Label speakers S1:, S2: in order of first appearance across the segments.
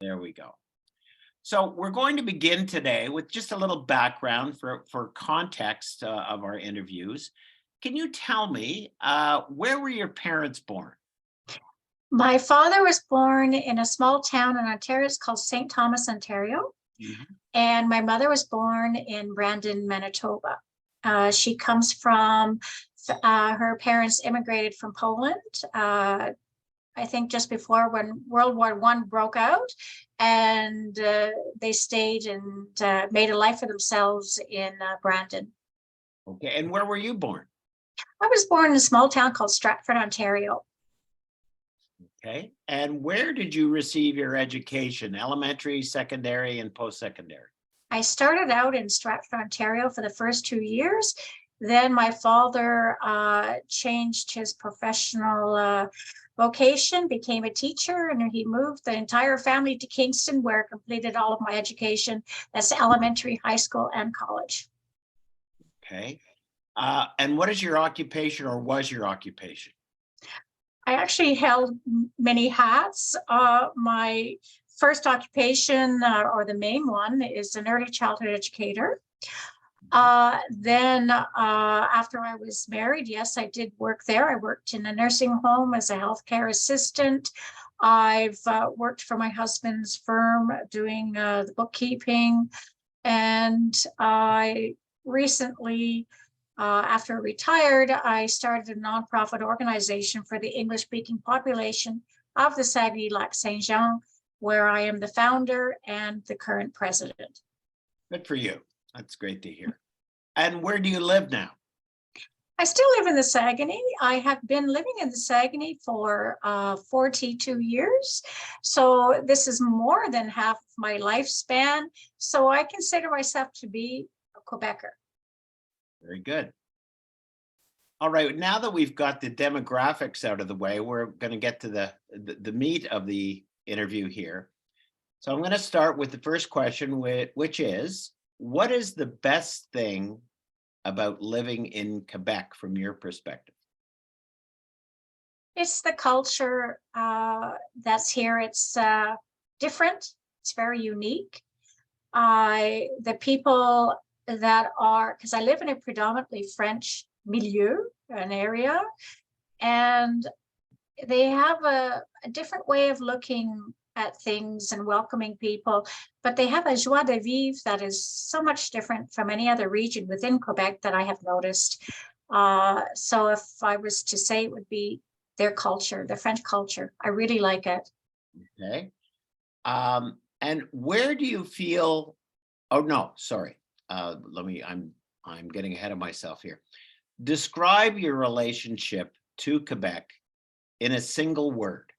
S1: There we go. So we're going to begin today with just a little background for context of our interviews. Can you tell me where were your parents born?
S2: My father was born in a small town in Ontario. It's called St. Thomas, Ontario.
S1: Mhm.
S2: And my mother was born in Brandon, Manitoba. She comes from, her parents immigrated from Poland, I think just before when World War I broke out. And they stayed and made a life for themselves in Brandon.
S1: Okay, and where were you born?
S2: I was born in a small town called Stratford, Ontario.
S1: Okay, and where did you receive your education? Elementary, secondary, and post-secondary?
S2: I started out in Stratford, Ontario for the first 2 years. Then my father changed his professional vocation, became a teacher, and he moved the entire family to Kingston, where I completed all of my education. That's elementary, high school, and college.
S1: Okay, and what is your occupation or was your occupation?
S2: I actually held many hats. My first occupation, or the main one, is an early childhood educator. Then after I was married, yes, I did work there. I worked in a nursing home as a healthcare assistant. I've worked for my husband's firm doing the bookkeeping. And I recently, after I retired, I started a nonprofit organization for the English-speaking population of the Saguenay-Lac-Saint-Jean, where I am the founder and the current president.
S1: Good for you. That's great to hear. And where do you live now?
S2: I still live in the Saguenay. I have been living in the Saguenay for 42 years. So this is more than half of my lifespan. So I consider myself to be a Quebecer.
S1: Very good. All right, now that we've got the demographics out of the way, we're going to get to the meat of the interview here. So I'm going to start with the first question, which is, what is the best thing about living in Quebec from your perspective?
S2: It's the culture that's here. It's different. It's very unique. The people that are, because I live in a predominantly French milieu, an area, and they have a different way of looking at things and welcoming people, but they have a joie de vivre that is so much different from any other region within Quebec that I have noticed. So if I was to say, it would be their culture, the French culture. I really like it.
S1: Okay. And where do you feel, oh no, sorry. I'm getting ahead of myself here. Describe your relationship to Quebec in a single word.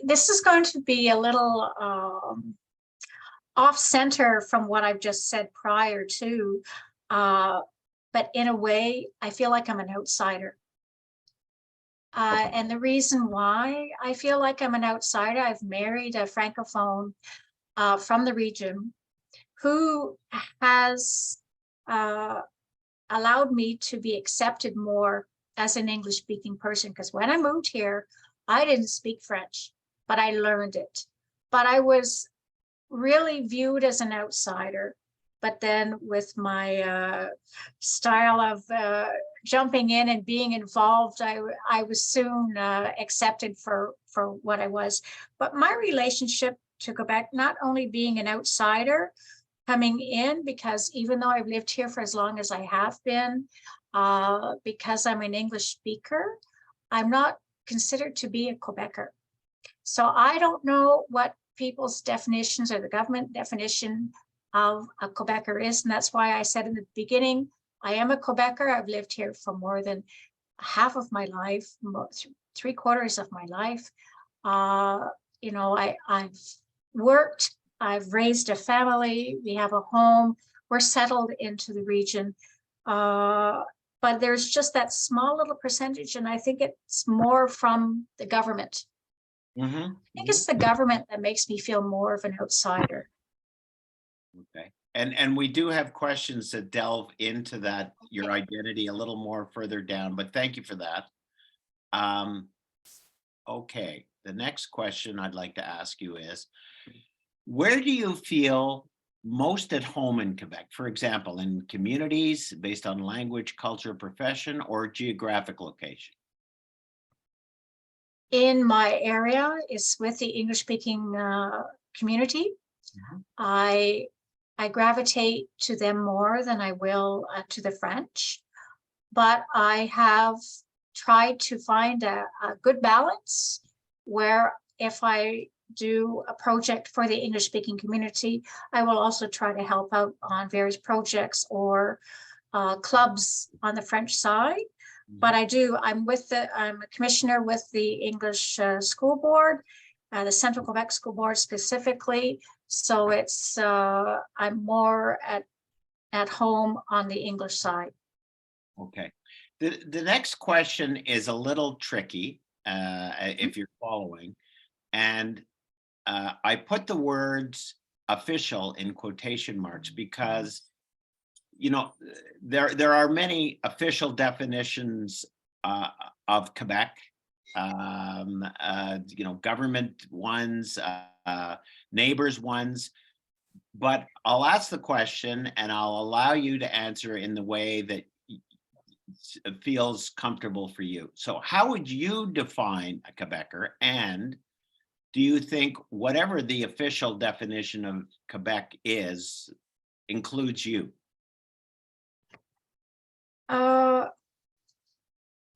S2: This is going to be a little off center from what I've just said prior to, but in a way, I feel like I'm an outsider. And the reason why I feel like I'm an outsider, I've married a Francophone from the region who has allowed me to be accepted more as an English speaking person. Because when I moved here, I didn't speak French, but I learned it. But I was really viewed as an outsider. But then with my style of jumping in and being involved, I was soon accepted for what I was. But my relationship to Quebec, not only being an outsider coming in, because even though I've lived here for as long as I have been, because I'm an English speaker, I'm not considered to be a Quebecer. So I don't know what people's definitions or the government definition of a Quebecer is. And that's why I said in the beginning, I am a Quebecer. I've lived here for more than half of my life, 3/4 of my life. I've worked, I've raised a family, we have a home, we're settled into the region. But there's just that small little percentage, and I think it's more from the government. I think it's the government that makes me feel more of an outsider.
S1: Okay. And we do have questions that delve into that, your identity a little more further down, but thank you for that. Okay, the next question I'd like to ask you is, where do you feel most at home in Quebec? For example, in communities based on language, culture, profession, or geographic location?
S2: In my area is with the English speaking community.
S1: Mhm.
S2: I gravitate to them more than I will to the French, but I have tried to find a good balance where if I do a project for the English speaking community, I will also try to help out on various projects or clubs on the French side. But I'm a commissioner with the English school board, the Central Quebec School Board specifically. So I'm more at home on the English side.
S1: Okay. The next question is a little tricky, if you're following. And I put the words official in quotation marks because, you know, there are many official definitions of Quebec, you know, government ones, neighbors ones. But I'll ask the question and I'll allow you to answer in the way that feels comfortable for you. So how would you define a Quebecer? And do you think whatever the official definition of Quebec is, includes you?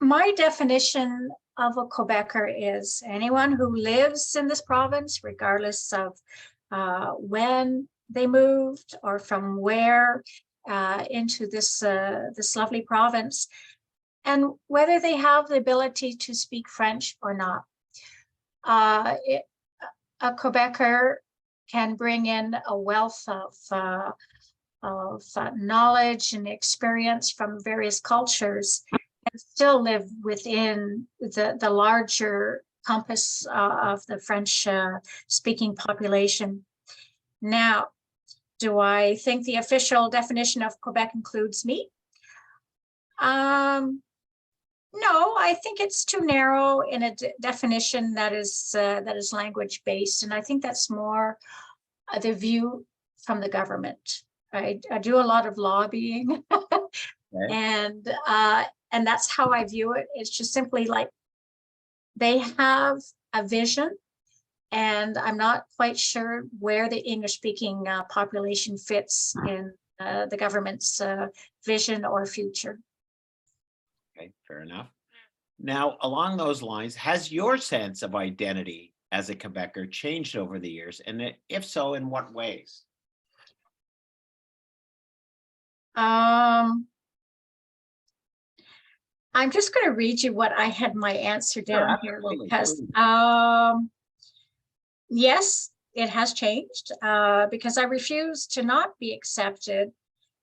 S2: My definition of a Quebecer is anyone who lives in this province, regardless of when they moved or from where into this lovely province, and whether they have the ability to speak French or not. A Quebecer can bring in a wealth of knowledge and experience from various cultures and still live within the larger compass of the French speaking population. Now, do I think the official definition of Quebec includes me? No, I think it's too narrow in a definition that is language based, and I think that's more the view from the government. I do a lot of lobbying,
S1: Okay.
S2: and that's how I view it. It's just simply like they have a vision, and I'm not quite sure where the English-speaking population fits in the government's vision or future.
S1: Okay, fair enough. Now, along those lines, has your sense of identity as a Quebecer changed over the years? And if so, in what ways?
S2: I'm just going to read you what I had my answer down here because yes, it has changed because I refuse to not be accepted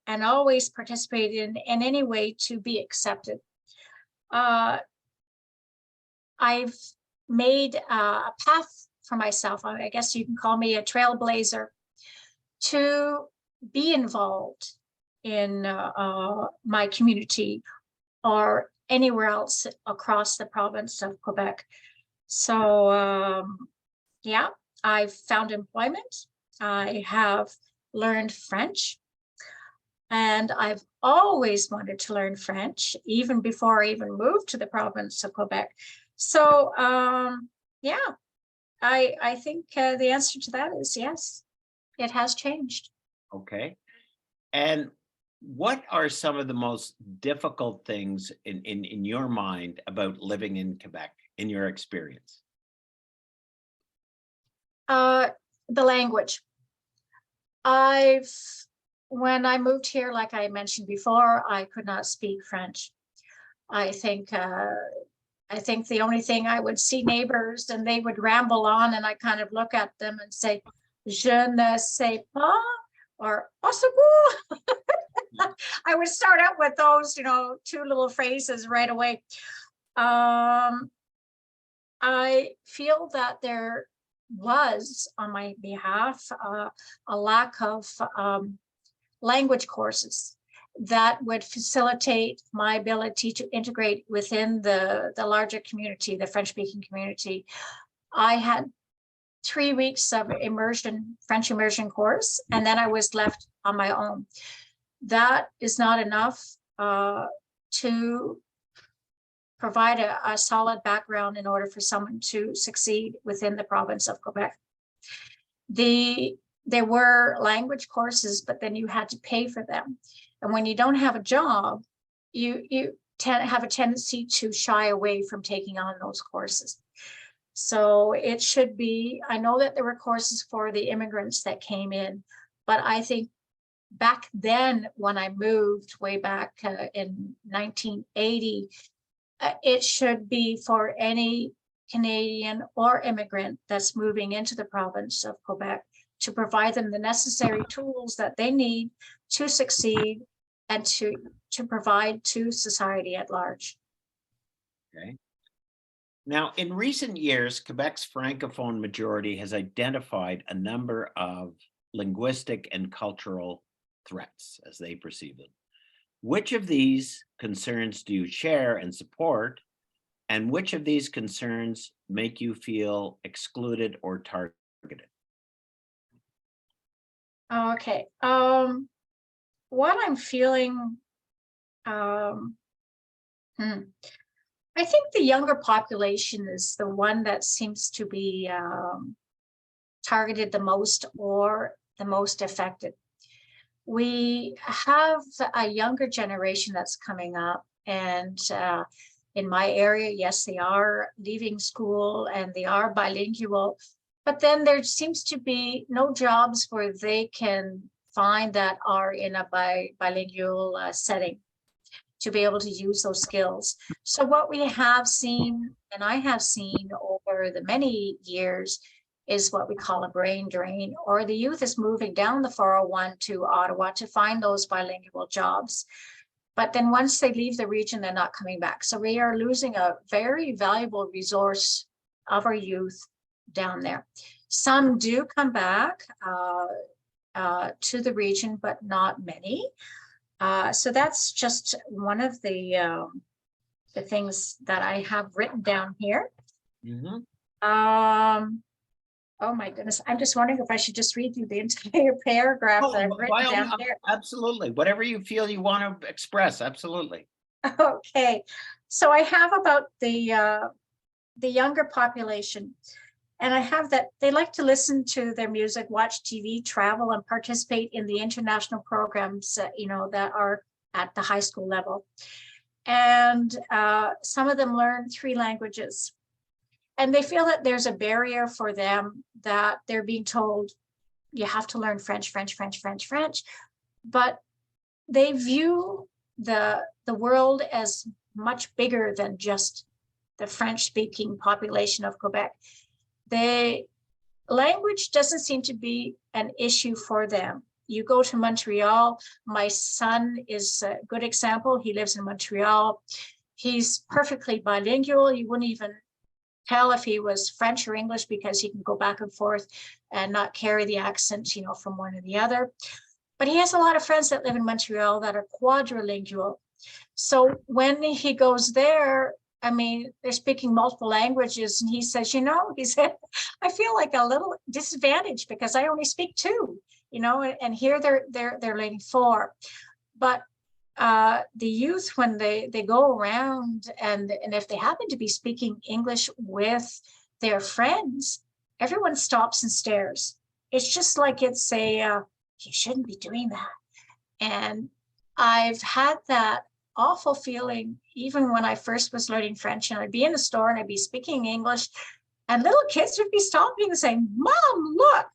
S2: and always participate in any way to be accepted. I've made a path for myself. I guess you can call me a trailblazer to be involved in my community or anywhere else across the province of Quebec. So yeah, I've found employment. I have learned French. And I've always wanted to learn French, even before I even moved to the province of Quebec. So yeah, I think the answer to that is yes, it has changed.
S1: Okay. And what are some of the most difficult things in your mind about living in Quebec, in your experience?
S2: The language. When I moved here, like I mentioned before, I could not speak French. I think the only thing I would see neighbors and they would ramble on and I kind of look at them and say, je ne sais pas, or possible. I would start out with those, two little phrases right away. I feel that there was, on my behalf, a lack of language courses. that would facilitate my ability to integrate within the larger community, the French-speaking community. I had 3 weeks of immersion, French immersion course, and then I was left on my own. That is not enough to provide a solid background in order for someone to succeed within the province of Quebec. There were language courses, but then you had to pay for them. And when you don't have a job, you have a tendency to shy away from taking on those courses. So it should be, I know that there were courses for the immigrants that came in, but I think back then when I moved way back in 1980, it should be for any Canadian or immigrant that's moving into the province of Quebec to provide them the necessary tools that they need to succeed and to provide to society at large.
S1: Okay. Now, in recent years, Quebec's Francophone majority has identified a number of linguistic and cultural threats as they perceive them. Which of these concerns do you share and support? And which of these concerns make you feel excluded or targeted?
S2: Okay. What I'm feeling, I think the younger population is the one that seems to be targeted the most or the most affected. We have a younger generation that's coming up, and in my area, yes, they are leaving school and they are bilingual, but then there seems to be no jobs where they can find that are in a bilingual setting to be able to use those skills. So what we have seen, and I have seen over the many years, is what we call a brain drain, or the youth is moving down the 401 to Ottawa to find those bilingual jobs. But then once they leave the region, they're not coming back. So we are losing a very valuable resource of our youth down there. Some do come back to the region, but not many. So that's just one of the things that I have written down here.
S1: Mm-hmm.
S2: Oh my goodness, I'm just wondering if I should just read you the entire paragraph that I've written down here.
S1: Absolutely, whatever you feel you want to express, absolutely.
S2: Okay, so I have about the younger population, and I have that they like to listen to their music, watch TV, travel, and participate in the international programs, that are at the high school level. And some of them learn 3 languages. And they feel that there's a barrier for them, that they're being told, you have to learn French, French, French, French, French. But they view the world as much bigger than just the French-speaking population of Quebec. The language doesn't seem to be an issue for them. You go to Montreal, my son is a good example. He lives in Montreal. He's perfectly bilingual. You wouldn't even tell if he was French or English because he can go back and forth and not carry the accent, from one or the other. But he has a lot of friends that live in Montreal that are quadrilingual. So when he goes there, I mean, they're speaking multiple languages, and he says, he said, I feel like a little disadvantaged because I only speak 2, and here they're learning 4. But the youth, when they go around and if they happen to be speaking English with their friends, everyone stops and stares. It's just like it's you shouldn't be doing that. And I've had that awful feeling even when I first was learning French, and I'd be in the store and I'd be speaking English, and little kids would be stopping and saying, Mom, look,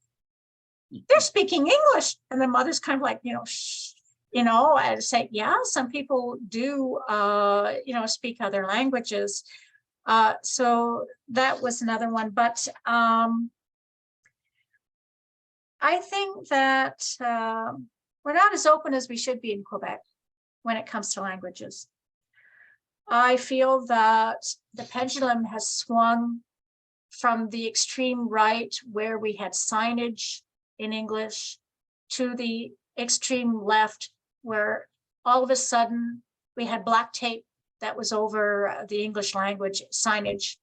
S2: they're speaking English. And the mother's kind of like, shh. I'd say, yeah, some people do, speak other languages. So that was another one. But I think that we're not as open as we should be in Quebec when it comes to languages. I feel that the pendulum has swung from the extreme right, where we had signage in English, to the extreme left, where all of a sudden we had black tape that was over the English language signage.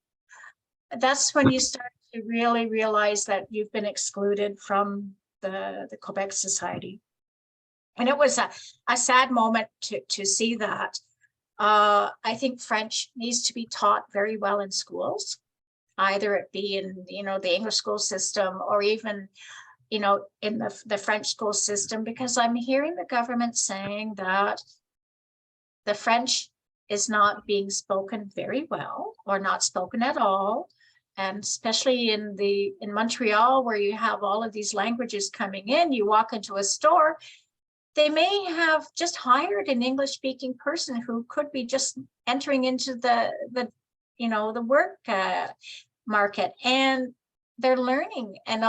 S2: That's when you start to really realize that you've been excluded from the Quebec society. And it was a sad moment to see that. I think French needs to be taught very well in schools, either it be in, the English school system or even, in the French school system, because I'm hearing the government saying that the French is not being spoken very well or not spoken at all. And especially in Montreal, where you have all of these languages coming in, you walk into a store, they may have just hired an English speaking person who could be just entering into the work market, and they're learning, and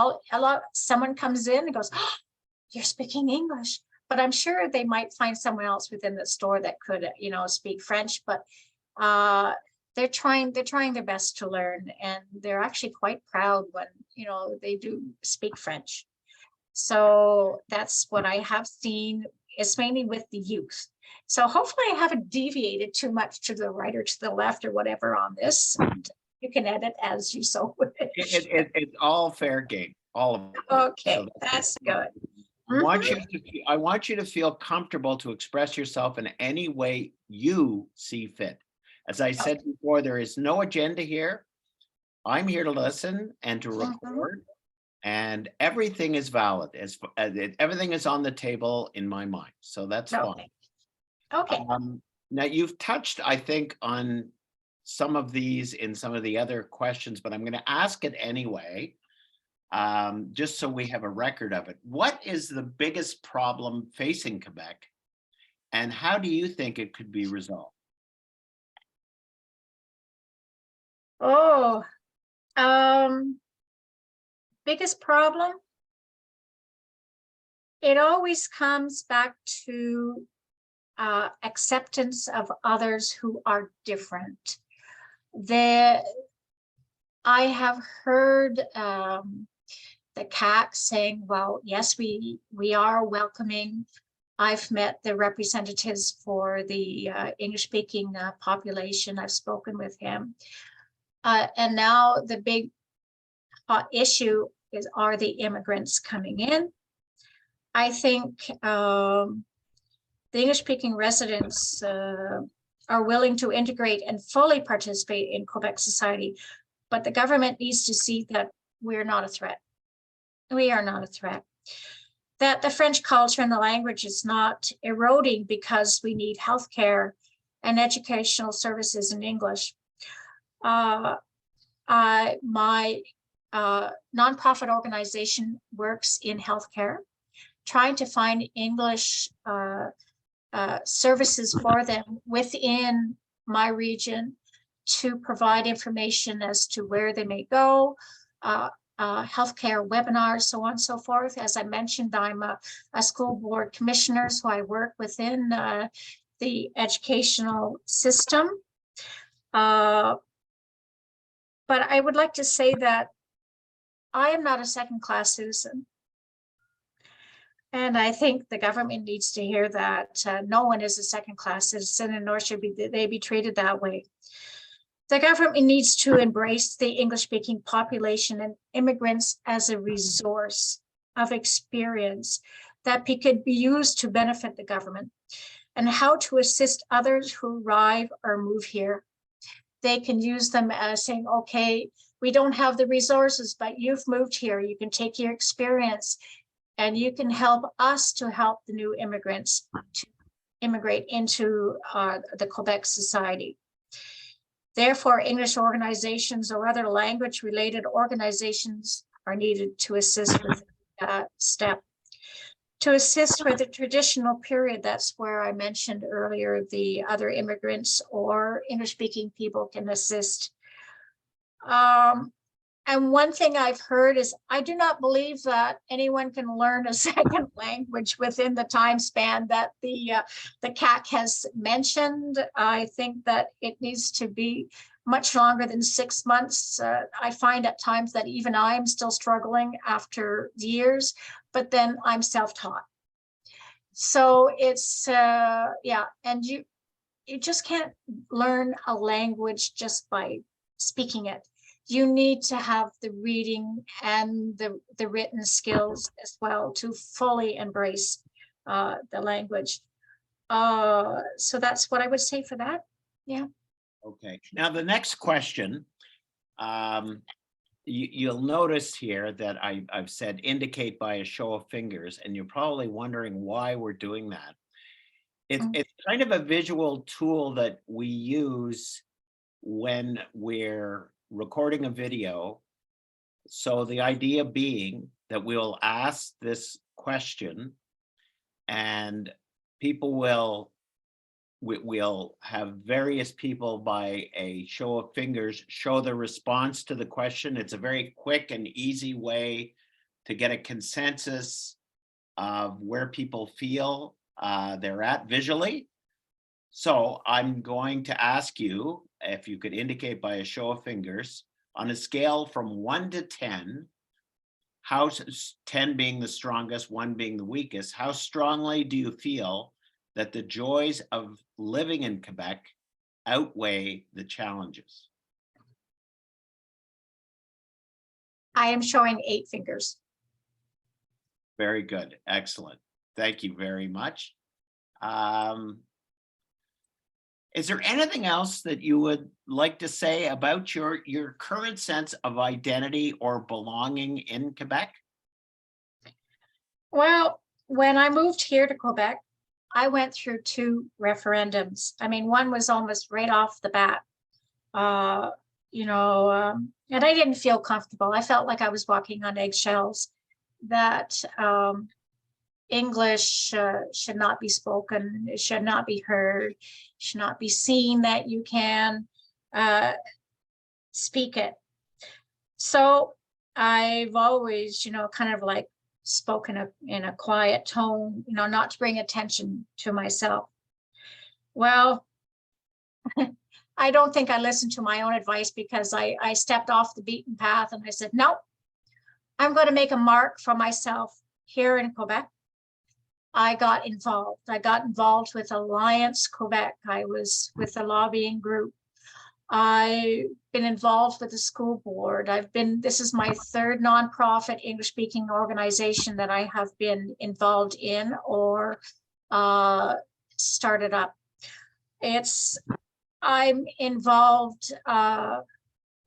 S2: someone comes in and goes, oh, you're speaking English, but I'm sure they might find someone else within the store that could, speak French, but they're trying their best to learn, and they're actually quite proud when, they do speak French. So that's what I have seen. It's mainly with the youth. So hopefully I haven't deviated too much to the right or to the left or whatever on this. And you can edit as you so wish.
S1: It's all fair game, all of it.
S2: Okay,
S1: So
S2: that's good.
S1: I want you to feel comfortable to express yourself in any way you see fit. As I said before, there is no agenda here. I'm here to listen and to record. And everything is valid, everything is on the table in my mind. So that's fine.
S2: Okay.
S1: Now you've touched, I think, on some of these in some of the other questions, but I'm going to ask it anyway, just so we have a record of it. What is the biggest problem facing Quebec, and how do you think it could be resolved?
S2: Oh, biggest problem? It always comes back to acceptance of others who are different. I have heard the CAC saying, well, yes, we are welcoming. I've met the representatives for the English-speaking population. I've spoken with him. And now the big issue are the immigrants coming in. I think the English-speaking residents are willing to integrate and fully participate in Quebec society, but the government needs to see that we're not a threat. We are not a threat. That the French culture and the language is not eroding because we need healthcare and educational services in English. My nonprofit organization works in healthcare, trying to find English services for them within my region to provide information as to where they may go, healthcare webinars, so on and so forth. As I mentioned, I'm a school board commissioner, so I work within the educational system. But I would like to say that I am not a second-class citizen. And I think the government needs to hear that no one is a second-class citizen, and nor should they be treated that way. The government needs to embrace the English-speaking population and immigrants as a resource of experience that could be used to benefit the government, and how to assist others who arrive or move here. They can use them as saying, okay, we don't have the resources, but you've moved here. You can take your experience and you can help us to help the new immigrants to immigrate into the Quebec society. Therefore, English organizations or other language-related organizations are needed to assist with that step. To assist with the traditional period, that's where I mentioned earlier, the other immigrants or English-speaking people can assist. And one thing I've heard is I do not believe that anyone can learn a second language within the time span that the CAC has mentioned. I think that it needs to be much longer than 6 months. I find at times that even I'm still struggling after years, but then I'm self-taught. So it's, yeah, and you just can't learn a language just by speaking it. You need to have the reading and the written skills as well to fully embrace the language. So that's what I would say for that. Yeah.
S1: Okay, now the next question, you'll notice here that I've said indicate by a show of fingers, and you're probably wondering why we're doing that. It's kind of a visual tool that we use when we're recording a video. So the idea being that we'll ask this question and people we'll have various people by a show of fingers show the response to the question. It's a very quick and easy way to get a consensus of where people feel they're at visually. So I'm going to ask you if you could indicate by a show of fingers on a scale from 1 to 10, 10 being the strongest, 1 being the weakest, how strongly do you feel that the joys of living in Quebec outweigh the challenges?
S2: I am showing 8 fingers.
S1: Very good. Excellent. Thank you very much. Is there anything else that you would like to say about your current sense of identity or belonging in Quebec?
S2: Well, when I moved here to Quebec, I went through 2 referendums. I mean, one was almost right off the bat. And I didn't feel comfortable. I felt like I was walking on eggshells, that English should not be spoken, it should not be heard, should not be seen that you can speak it. So I've always, kind of like spoken in a quiet tone, not to bring attention to myself. Well, I don't think I listened to my own advice, because I stepped off the beaten path and I said, no, I'm going to make a mark for myself here in Quebec. I got involved. I got involved with Alliance Quebec. I was with a lobbying group. I've been involved with the school board. This is my 3rd nonprofit English speaking organization that I have been involved in or started up. I'm involved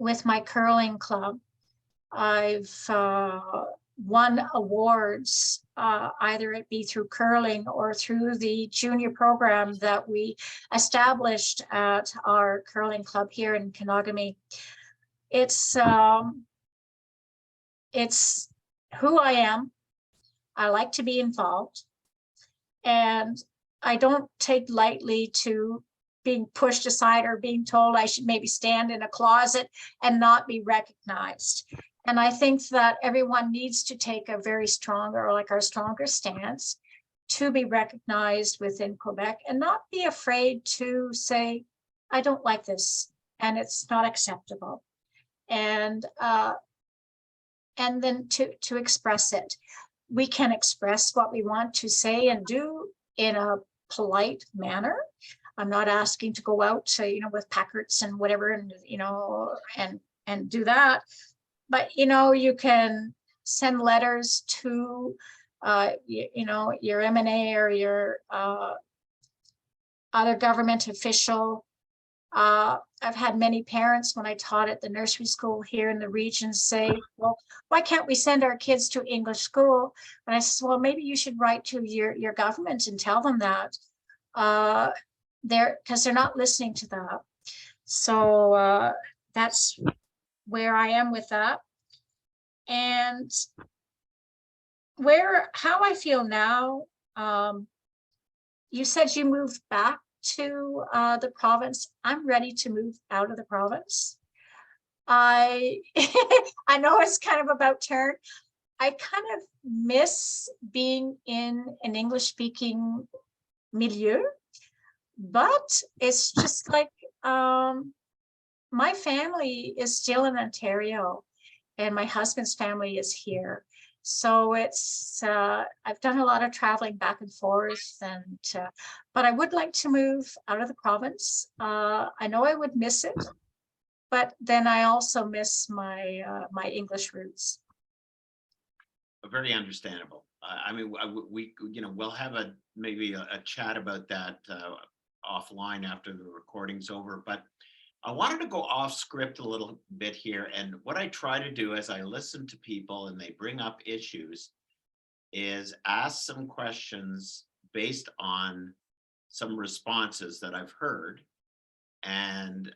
S2: with my curling club. I've won awards, either it be through curling or through the junior program that we established at our curling club here in Kenogami. It's who I am. I like to be involved, and I don't take lightly to being pushed aside or being told I should maybe stand in a closet and not be recognized. And I think that everyone needs to take a very stronger stance to be recognized within Quebec, and not be afraid to say, I don't like this and it's not acceptable. And then to express it. We can express what we want to say and do in a polite manner. I'm not asking to go out to, with placards and whatever, and, and do that. But, you can send letters to, your M&A or your other government official. I've had many parents, when I taught at the nursery school here in the region, say, well, why can't we send our kids to English school? And I said, well, maybe you should write to your government and tell them that. Because they're not listening to that. So that's where I am with that. And how I feel now, you said you moved back to the province. I'm ready to move out of the province. I know it's kind of about turn. I kind of miss being in an English speaking milieu, but it's just like my family is still in Ontario and my husband's family is here. So it's, I've done a lot of traveling back and forth, and, but I would like to move out of the province. I know I would miss it, but then I also miss my, my English roots.
S1: Very understandable. I mean, we, you know, we'll have maybe a chat about that offline after the recording's over, but I wanted to go off script a little bit here. And what I try to do as I listen to people and they bring up issues is ask some questions based on some responses that I've heard. And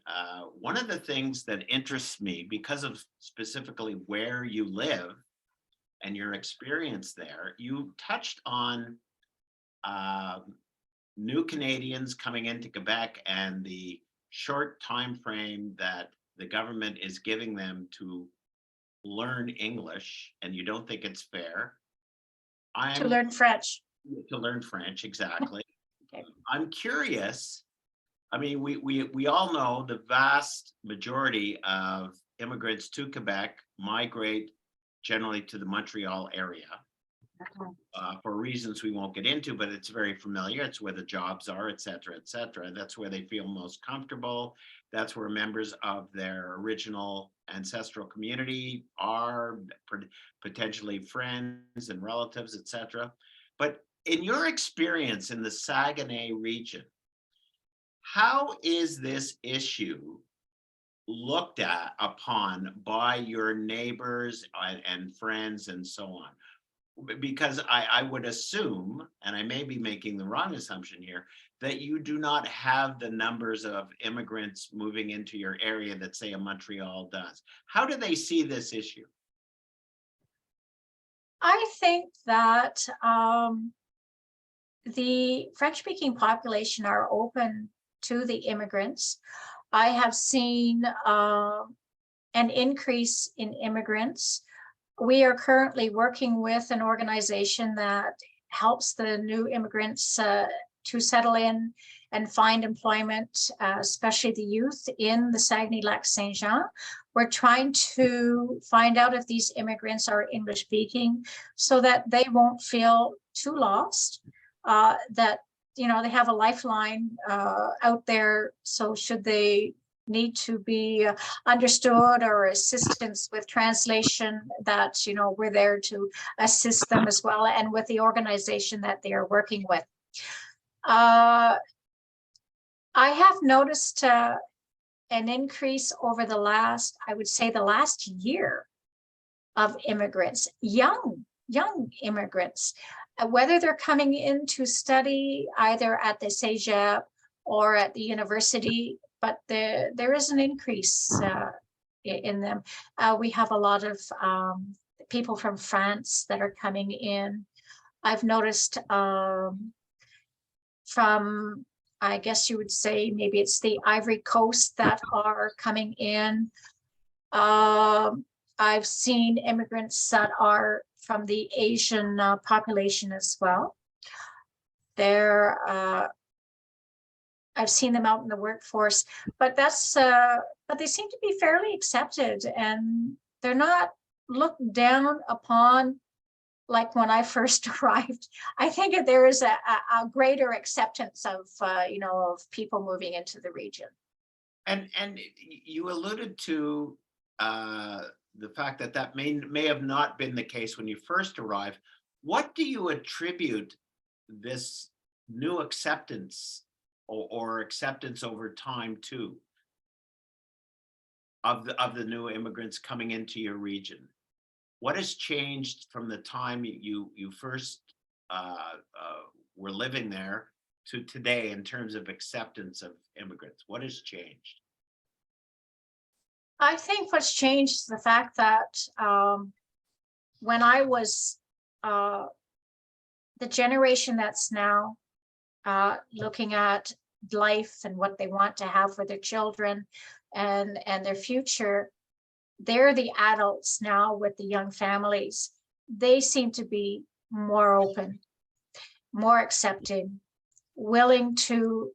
S1: one of the things that interests me, because of specifically where you live and your experience there, you touched on new Canadians coming into Quebec and the short time frame that the government is giving them to learn English, and you don't think it's fair.
S2: To learn French.
S1: To learn French, exactly.
S2: Okay.
S1: I'm curious. I mean, we all know the vast majority of immigrants to Quebec migrate generally to the Montreal area. For reasons we won't get into, but it's very familiar. It's where the jobs are, et cetera, et cetera. That's where they feel most comfortable. That's where members of their original ancestral community are, potentially friends and relatives, et cetera. But in your experience in the Saguenay region, how is this issue looked at upon by your neighbors and friends and so on? Because I would assume, and I may be making the wrong assumption here, that you do not have the numbers of immigrants moving into your area that, say, a Montreal does. How do they see this issue?
S2: I think that the French-speaking population are open to the immigrants. I have seen an increase in immigrants. We are currently working with an organization that helps the new immigrants to settle in and find employment, especially the youth in the Saguenay-Lac-Saint-Jean. We're trying to find out if these immigrants are English speaking so that they won't feel too lost, that, you know, they have a lifeline out there. So should they need to be understood or assistance with translation, that, you know, we're there to assist them as well, and with the organization that they are working with. I have noticed an increase over the last, I would say the last year, of immigrants, young immigrants, whether they're coming in to study either at the Cégep or at the university, but there is an increase in them. We have a lot of people from France that are coming in. I've noticed from, I guess you would say, maybe it's the Ivory Coast that are coming in. I've seen immigrants that are from the Asian population as well. I've seen them out in the workforce, but that's but they seem to be fairly accepted, and they're not looked down upon like when I first arrived. I think that there is a greater acceptance of you know, of people moving into the region.
S1: And you alluded to the fact that that may have not been the case when you first arrived. What do you attribute this new acceptance or acceptance over time to, of the new immigrants coming into your region? What has changed from the time you first were living there to today in terms of acceptance of immigrants? What has changed?
S2: I think what's changed is the fact that when I was the generation that's now looking at life and what they want to have for their children and their future, they're the adults now with the young families. They seem to be more open, more accepting, willing to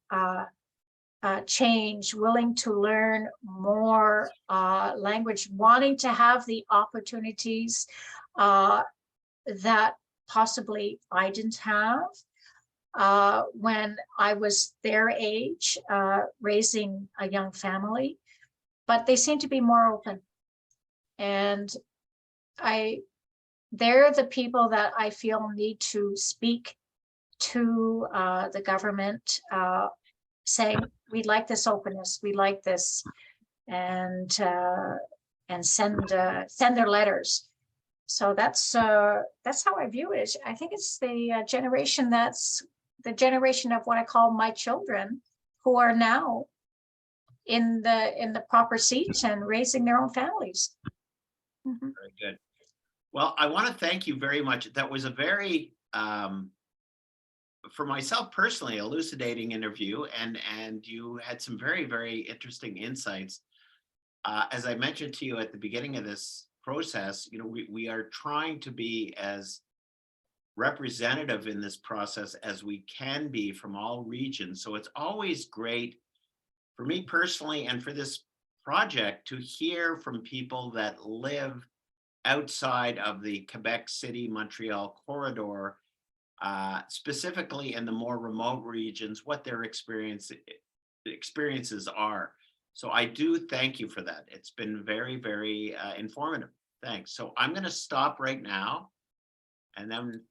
S2: change, willing to learn more language, wanting to have the opportunities that possibly I didn't have when I was their age, raising a young family, but they seem to be more open. And they're the people that I feel need to speak to the government, saying, we'd like this openness, we like this, and send their letters. So that's how I view it. I think it's the generation that's the generation of what I call my children, who are now in the proper seats and raising their own families. Mhm.
S1: Very good. Well, I want to thank you very much. That was a very, for myself personally, elucidating interview, and you had some very, very interesting insights. As I mentioned to you at the beginning of this process, we are trying to be as representative in this process as we can be from all regions. So it's always great for me personally and for this project to hear from people that live outside of the Quebec City, Montreal corridor, specifically in the more remote regions, what their experiences are. So I do thank you for that. It's been very, very informative. Thanks. So I'm going to stop right now, and then